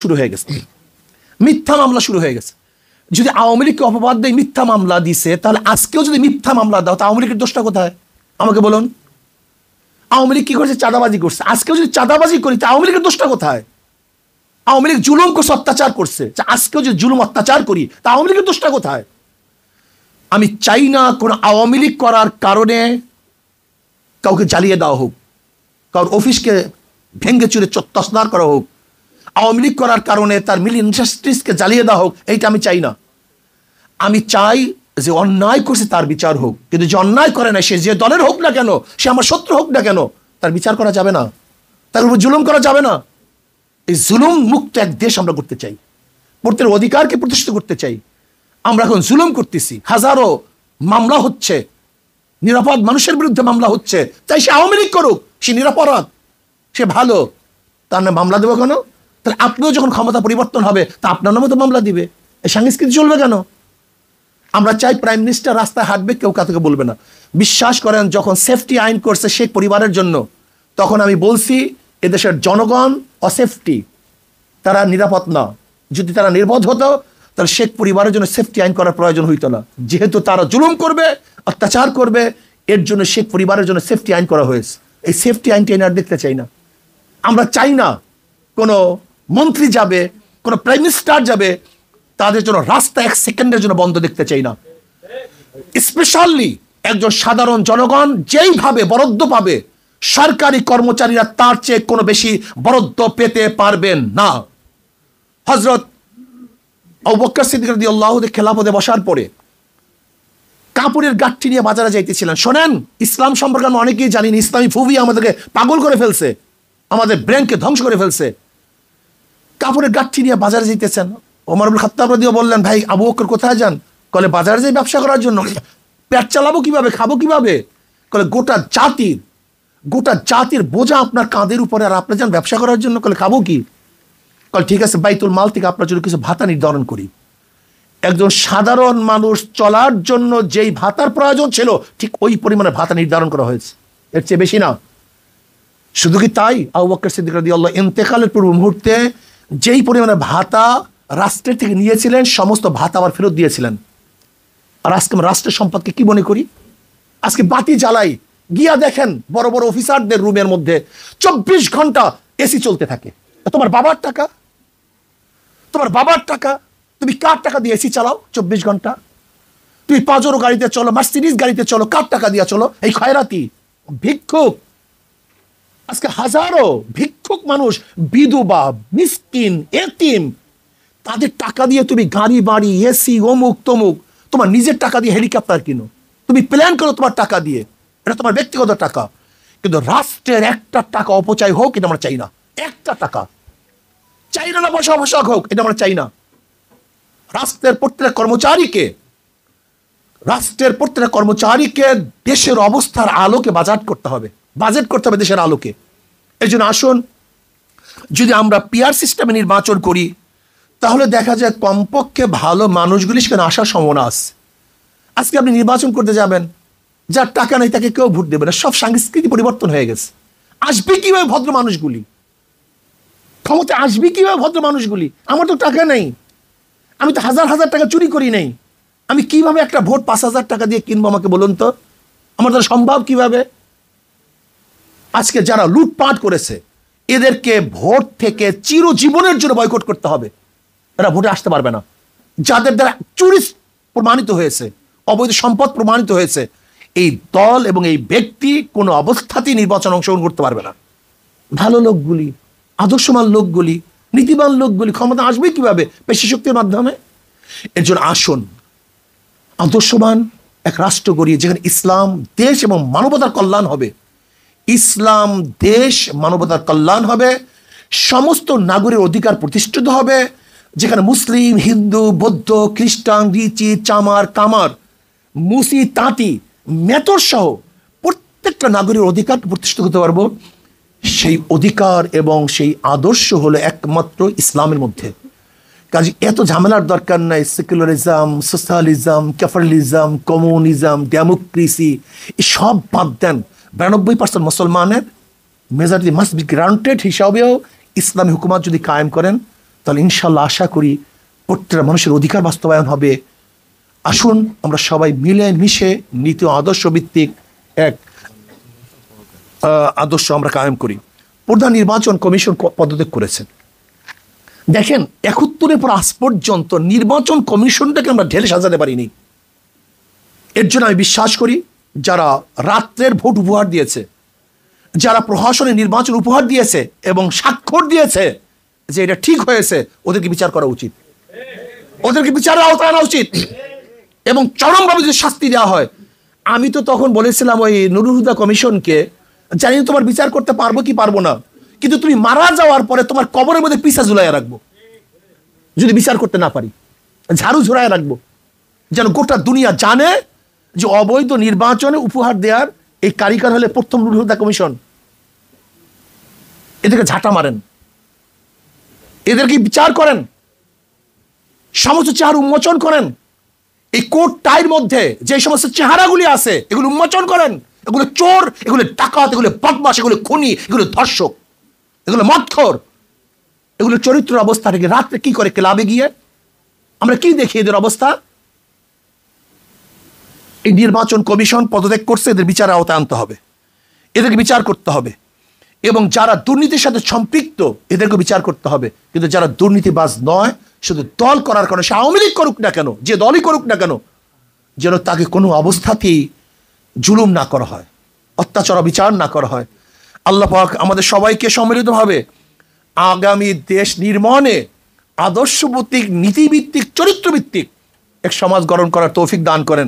শুরু হয়ে গেছে, মিথ্যা মামলা শুরু হয়ে গেছে। যদি আওয়ামী লীগকে অপবাদ দেয় মিথ্যা মামলা দিছে, তাহলে আজকেও যদি মিথ্যা মামলা দাও তা আওয়ামী লীগের দোষটা কোথায় আমাকে বলুন? আওয়ামী লীগ কি করছে? চাঁদাবাজি করছে। আজকেও যদি চাঁদাবাজি করি তা আওয়ামী লীগের দোষটা কোথায়? আওয়ামী লীগ জুলুম করছে, অত্যাচার করছে, আজকেও যদি জুলুম অত্যাচার করি তা আওয়ামী লীগের দোষটা কোথায়? আমি চাই না কোন আওয়ামী লীগ করার কারণে কাউকে জ্বালিয়ে দেওয়া হোক, কারোর অফিসকে ভেঙ্গে চুরে তছনছ করা হোক, আওয়ামী লীগ করার কারণে তার মিল ইন্ডাস্ট্রিজকে জ্বালিয়ে দেওয়া হোক, এইটা আমি চাই না। আমি চাই যে অন্যায় করছে তার বিচার হোক, কিন্তু যে অন্যায় করে না সে যে দলের হোক না কেন, সে আমার শত্রু হোক না কেন, তার বিচার করা যাবে না, তার উপর জুলুম করা যাবে না। এই জুলুম মুক্ত এক দেশ আমরা করতে চাই, প্রত্যেকের অধিকারকে প্রতিষ্ঠিত করতে চাই। আমরা এখন জুলুম করতেছি, হাজারো মামলা হচ্ছে, নিরাপদ মানুষের বিরুদ্ধে মামলা হচ্ছে, তাই সে আওয়ামী লীগ করুক, সে নিরাপরাধ, সে ভালো, তার নামে মামলা দেবো কেন? তাহলে আপনিও যখন ক্ষমতা পরিবর্তন হবে তা আপনার নামে তো মামলা দিবে, এই সংস্কৃতি চলবে কেন? আমরা চাই প্রাইম মিনিস্টার রাস্তায় হাঁটবে, কেউ কাউকে বলবে না। বিশ্বাস করেন, যখন সেফটি আইন করছে শেখ পরিবারের জন্য, তখন আমি বলছি এদেশের জনগণ অসেফটি, তারা নিরাপদ না। যদি তারা নির্বোধ হতো তাহলে শেখ পরিবারের জন্য সেফটি আইন করার প্রয়োজন হইতো না। যেহেতু তারা জুলুম করবে, অত্যাচার করবে, এর জন্য শেখ পরিবারের জন্য সেফটি আইন করা হয়েছে। এই সেফটি আইনটি আর দেখতে চাই না। আমরা চাই না কোনো মন্ত্রী যাবে, কোনো প্রাইম মিনিস্টার যাবে, তাদের জন্য রাস্তা এক সেকেন্ডের জন্য বন্ধ দেখতে চাই না। স্পেশালি একজন সাধারণ জনগণ যেইভাবে বরাদ্দ পাবে, সরকারি কর্মচারীরা তার চেয়ে কোনো বেশি বরাদ্দ পেতে পারবেন না। হযরত আবু বকর সিদ্দিক রাদিয়াল্লাহু আনহু খেলাফতে বসার পরে কাপড়ের গাঠি নিয়ে বাজারে যাইতেছিলেন। শোনেন, ইসলাম সম্পর্কে আমরা অনেকেই জানি না। ইসলামী ফুবি আমাদেরকে পাগল করে ফেলছে, আমাদের ব্রেনকে ধ্বংস করে ফেলছে। কাপড়ের গাঠি নিয়ে বাজারে যাইতেছেন। ওমর ইবনে খাত্তাব রাদিয়াল্লাহু বললেন, ভাই আবু বকর কোথায় যান? কলে বাজারে যাই ব্যবসা করার জন্য। পেট চালাবো কিভাবে, খাবো কিভাবে? কলে গোটা জাতির বোঝা আপনার কাঁধের উপরে, আর আপনি যান ব্যবসা করার জন্য। কলে খাবো কি? কল ঠিক আছে, বাইতুল মাল থেকে আপনার জন্য কিছু ভাতা নির্ধারণ করি। একজন সাধারণ মানুষ চলার জন্য যেই ভাতার প্রয়োজন ছিল, ঠিক ওই পরিমাণে ভাতা নির্ধারণ করা হয়েছে, এর চেয়ে বেশি না। শুধু কি তাই, আবু বকর সিদ্দিক রাদিয়াল্লাহু ইন্তেকালের পূর্ব মুহূর্তে যেই পরিমাণে ভাতা রাষ্ট্রের থেকে নিয়েছিলেন, সমস্ত ভাতা আবার ফেরত দিয়েছিলেন। আর আজকে আমরা রাষ্ট্রের সম্পদকে কি মনে করি? আজকে বাতি জ্বালাই, গিয়া দেখেন বড় বড় অফিসারদের রুমের মধ্যে 24 ঘন্টা এসি চলতে থাকে। তোমার বাবার টাকা, তুমি কার টাকা দিয়ে এসি চালাও 24 ঘন্টা? তুমি পাজরো গাড়িতে চলো, মার্সিডিজ গাড়িতে চলো, কার টাকা দিয়ে চলো? এই খয়রাতি ভিক্ষুক। আজকে হাজারো ভিক্ষুক মানুষ, বিধবা, মিসকিন, এতিম, তাদের টাকা দিয়ে তুমি গাড়ি বাড়ি, এসি, অমুক তমুক, তোমার নিজের টাকা দিয়ে হেলিকপ্টার কিনো, তুমি প্ল্যান করো তোমার টাকা দিয়ে, এটা তোমার ব্যক্তিগত টাকা। কিন্তু রাষ্ট্রের একটা টাকা অপচয় হোক এটা আমরা চাই না। একটা টাকা চাই না, পয়সা অপচয় হোক এটা আমরা চাই না। রাষ্ট্রের প্রত্যেক কর্মচারীকে দেশের অবস্থার আলোকে বাজেট করতে হবে দেশের আলোকে। এই জন্য আসুন, যদি আমরা পিআর সিস্টেমে নির্বাচন করি তাহলে দেখা যায় কমপক্ষে ভালো মানুষগুলি সেখানে আসার সম্ভাবনা আছে। আজকে আপনি নির্বাচন করতে যাবেন, যার টাকা নেই তাকে কেউ ভোট দেবে না। সব সংস্কৃতি পরিবর্তন হয়ে গেছে। আসবে কিভাবে ভদ্র মানুষগুলি? ক্ষমতা আসবে কিভাবে ভদ্র মানুষগুলি? আমার তো টাকা নেই, আমি তো হাজার হাজার টাকা চুরি করি নাই, আমি কিভাবে একটা ভোট 5,000 টাকা দিয়ে কিনবো? আমাকে বলুন তো, আমার দ্বারা সম্ভব কিভাবে? আজকে যারা লুটপাট করেছে এদেরকে ভোট থেকে চিরজীবনের জন্য বয়কট করতে হবে। এরা ভোটে আসতে পারবে না। যাদের দ্বারা চুরি প্রমাণিত হয়েছে, অবৈধ সম্পদ প্রমাণিত হয়েছে, এই দল এবং এই ব্যক্তি কোনো অবস্থাতেই নির্বাচন অংশগ্রহণ করতে পারবে না। ভালো লোকগুলি, আদর্শবান লোকগুলি, নীতিবান লোকগুলি ক্ষমতা আসবে কিভাবে? পেশি শক্তির মাধ্যমে। এর জন্য আসুন আদর্শবান এক রাষ্ট্র গড়িয়ে, যেখানে ইসলাম দেশ এবং মানবতার কল্যাণ হবে। ইসলাম দেশ মানবতার কল্যাণ হবে, সমস্ত নাগরিক অধিকার প্রতিষ্ঠিত হবে, যেখানে মুসলিম, হিন্দু, বৌদ্ধ, খ্রিস্টান, রিচি, চামার, কামার, মুসি, তাঁতি, মেতর সহ প্রত্যেকটা নাগরিক অধিকার প্রতিষ্ঠিত করতে পারবো। সেই অধিকার এবং সেই আদর্শ হলো একমাত্র ইসলামের মধ্যে। কাজে এত ঝামেলার দরকার নাই। Secularism, socialism, capitalism, communism, democracy, এসব বাদ দেন। 92% মুসলমানের মেজরিটি মাস্ট বি গ্রান্টেড হিসাবেও ইসলামী হুকুমত যদি কায়েম করেন, তাহলে ইনশাল্লাহ আশা করি প্রত্যেকটা মানুষের অধিকার বাস্তবায়ন হবে। আসুন আমরা সবাই মিলে মিশে নীতি ও আদর্শ ভিত্তিক এক আদর্শ আমরা কায়েম করি। প্রধান নির্বাচন কমিশন পদত্যাগ করেছেন। দেখেন 71-এর পর আজ পর্যন্ত নির্বাচন কমিশনটাকে আমরা ঢেলে সাজাতে পারিনি। এর জন্য আমি বিশ্বাস করি যারা রাত্রের ভোট উপহার দিয়েছে, যারা প্রশাসনের নির্বাচন উপহার দিয়েছে এবং স্বাক্ষর দিয়েছে যে এটা ঠিক হয়েছে, ওদেরকে বিচার করা উচিত, ওদেরকে বিচারের আওতায় আনা উচিত এবং চরমভাবে যদি শাস্তি দেওয়া হয়। আমি তো তখন বলেছিলাম ওই নুরুল হুদা কমিশনকে, জানি না তোমার বিচার করতে পারবো কি পারবো না, কিন্তু তুমি মারা যাওয়ার পরে তোমার কবরের মধ্যে পিসা ঝুলাইয়া রাখবো, যদি বিচার করতে না পারি ঝাড়ু ঝুলাইয়া রাখবো, যেন গোটা দুনিয়া জানে যে অবৈধ নির্বাচনে উপহার দেওয়ার এই কারিগর হলে প্রথম নুরুল হুদা কমিশন। এদেরকে ঝাঁটা মারেন, এদেরকে বিচার করেন, সমস্ত চেহারা উন্মোচন করেন। এই কোর্ট টাইর মধ্যে যে সমস্ত চেহারাগুলি আছে এগুলো উন্মোচন করেন। এগুলো চোর, এগুলো ডাকাত, এগুলো বদমাশ, এগুলো খুনি, এগুলো ধর্ষক, এগুলো মদখোর, এগুলো চরিত্রের অবস্থা থেকে রাত্রে কি করে ক্লাবে গিয়ে আমরা কি দেখি এদের অবস্থা। এই নির্বাচন কমিশন পদত্যাগ করছে, এদের বিচারের আওতায় আনতে হবে, এদেরকে বিচার করতে হবে এবং যারা দুর্নীতির সাথে সম্পৃক্ত এদেরকে বিচার করতে হবে। কিন্তু যারা দুর্নীতিবাজ নয়, শুধু দল করার কারণে, সে আওয়ামী লীগ করুক না কেন, যে দলই করুক না কেন, যেন তাকে কোনো অবস্থাতেই জুলুম না করা হয়, অত্যাচার বিচার না করা হয়। আল্লাহ পাক আমাদের সবাইকে সম্মিলিতভাবে আগামী দেশ নির্মাণে আদর্শভিত্তিক, নীতিভিত্তিক, চরিত্রভিত্তিক এক সমাজ গঠন করার তৌফিক দান করেন।